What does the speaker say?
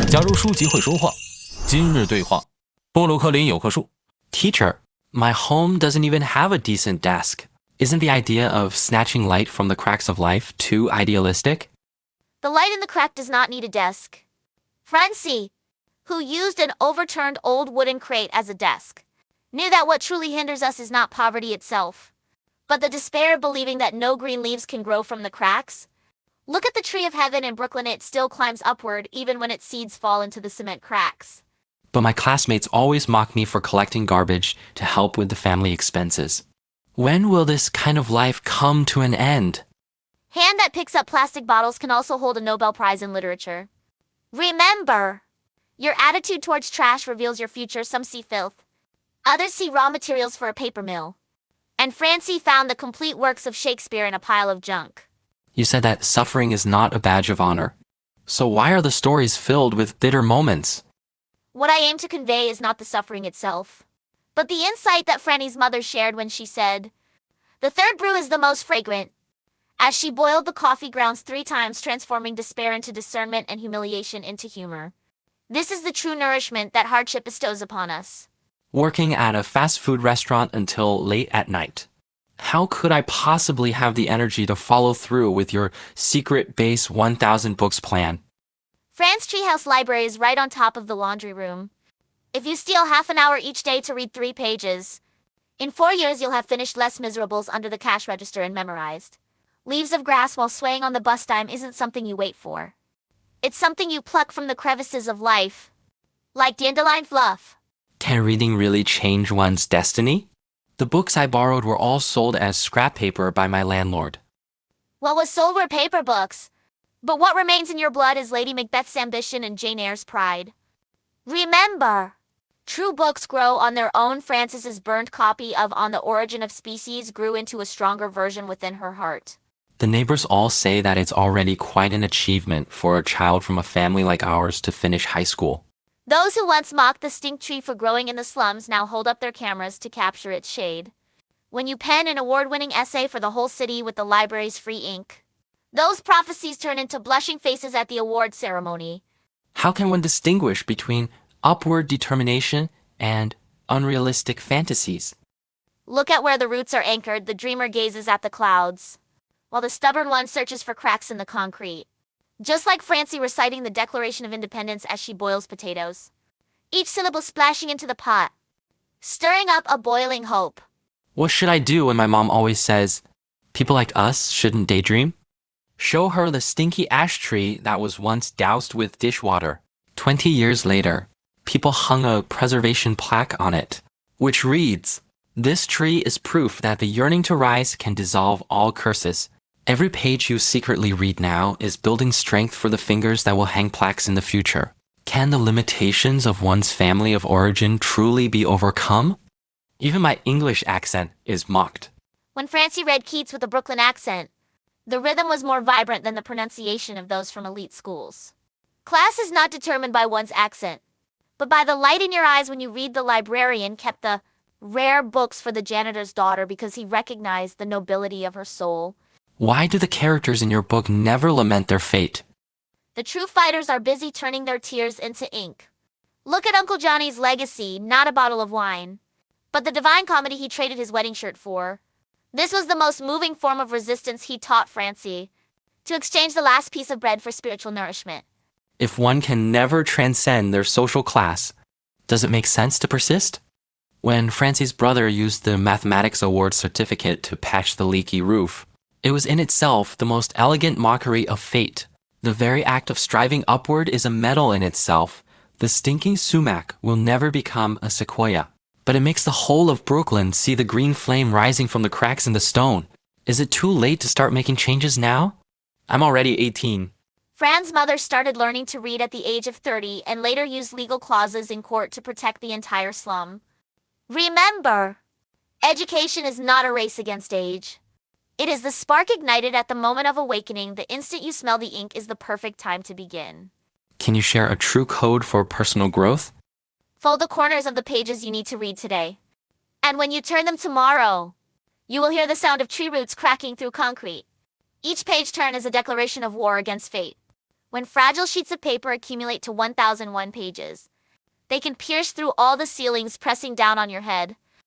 假如书籍会说话，今日对话。布鲁克林有棵树。Teacher, my home doesn't even have a decent desk. Isn't the idea of snatching light from the cracks of life too idealistic? The light in the crack does not need a desk. Francie, who used an overturned old wooden crate as a desk, knew that what truly hinders us is not poverty itself, but the despair of believing that no green leaves can grow from the cracks. Look at the tree of heaven in Brooklyn. It still climbs upward even when its seeds fall into the cement cracks. But my classmates always mock me for collecting garbage to help with the family expenses. When will this kind of life come to an end? Hand that picks up plastic bottles can also hold a Nobel Prize in literature. Remember, your attitude towards trash reveals your future. Some see filth, others see raw materials for a paper mill. And Francie found the complete works of Shakespeare in a pile of junk. You said that suffering is not a badge of honor. So why are the stories filled with bitter moments? What I aim to convey is not the suffering itself, but the insight that Franny's mother shared when she said, "The third brew is the most fragrant," as she boiled the coffee grounds 3 times, transforming despair into discernment and humiliation into humor. This is the true nourishment that hardship bestows upon us. Working at a fast food restaurant until late at night. How could I possibly have the energy to follow through with your secret base 1,000 books plan? Fran's treehouse library is right on top of the laundry room. If you steal half an hour each day to read 3 pages, in 4 years you'll have finished Les Miserables under the cash register and memorized. Leaves of grass while swaying on the bus dime isn't something you wait for. It's something you pluck from the crevices of life, like dandelion fluff. Can reading really change one's destiny? The books I borrowed were all sold as scrap paper by my landlord. What was sold were paper books, but what remains in your blood is Lady Macbeth's ambition and Jane Eyre's pride. Remember, true books grow on their own. Frances's burned copy of On the Origin of Species grew into a stronger version within her heart. The neighbors all say that it's already quite an achievement for a child from a family like ours to finish high school. Those who once mocked the stink tree for growing in the slums now hold up their cameras to capture its shade. When you pen an award-winning essay for the whole city with the library's free ink, those prophecies turn into blushing faces at the award ceremony. How can one distinguish between upward determination and unrealistic fantasies? Look at where the roots are anchored. The dreamer gazes at the clouds, while the stubborn one searches for cracks in the concrete. Just like Francie reciting the Declaration of Independence as she boils potatoes, each syllable splashing into the pot, stirring up a boiling hope. What should I do when my mom always says, people like us shouldn't daydream? Show her the stinky ash tree that was once doused with dishwater. 20 years later, people hung a preservation plaque on it, which reads, "This tree is proof that the yearning to rise can dissolve all curses. Every page you secretly read now is building strength for the fingers that will hang plaques in the future." Can the limitations of one's family of origin truly be overcome? Even my English accent is mocked. When Francie read Keats with a Brooklyn accent, the rhythm was more vibrant than the pronunciation of those from elite schools. Class is not determined by one's accent, but by the light in your eyes when you read. The librarian kept the rare books for the janitor's daughter because he recognized the nobility of her soul. Why do the characters in your book never lament their fate? The true fighters are busy turning their tears into ink. Look at Uncle Johnny's legacy, not a bottle of wine, but the divine comedy he traded his wedding shirt for. This was the most moving form of resistance he taught Francie, to exchange the last piece of bread for spiritual nourishment. If one can never transcend their social class, does it make sense to persist? When Francie's brother used the mathematics award certificate to patch the leaky roof, it was in itself the most elegant mockery of fate. The very act of striving upward is a medal in itself. The stinking sumac will never become a sequoia, but it makes the whole of Brooklyn see the green flame rising from the cracks in the stone. Is it too late to start making changes now? I'm already 18. Fran's mother started learning to read at the age of 30 and later used legal clauses in court to protect the entire slum. Remember, education is not a race against age. It is the spark ignited at the moment of awakening. The instant you smell the ink is the perfect time to begin. Can you share a true code for personal growth? Fold the corners of the pages you need to read today. And when you turn them tomorrow, you will hear the sound of tree roots cracking through concrete. Each page turn is a declaration of war against fate. When fragile sheets of paper accumulate to 1001 pages, they can pierce through all the ceilings, pressing down on your head.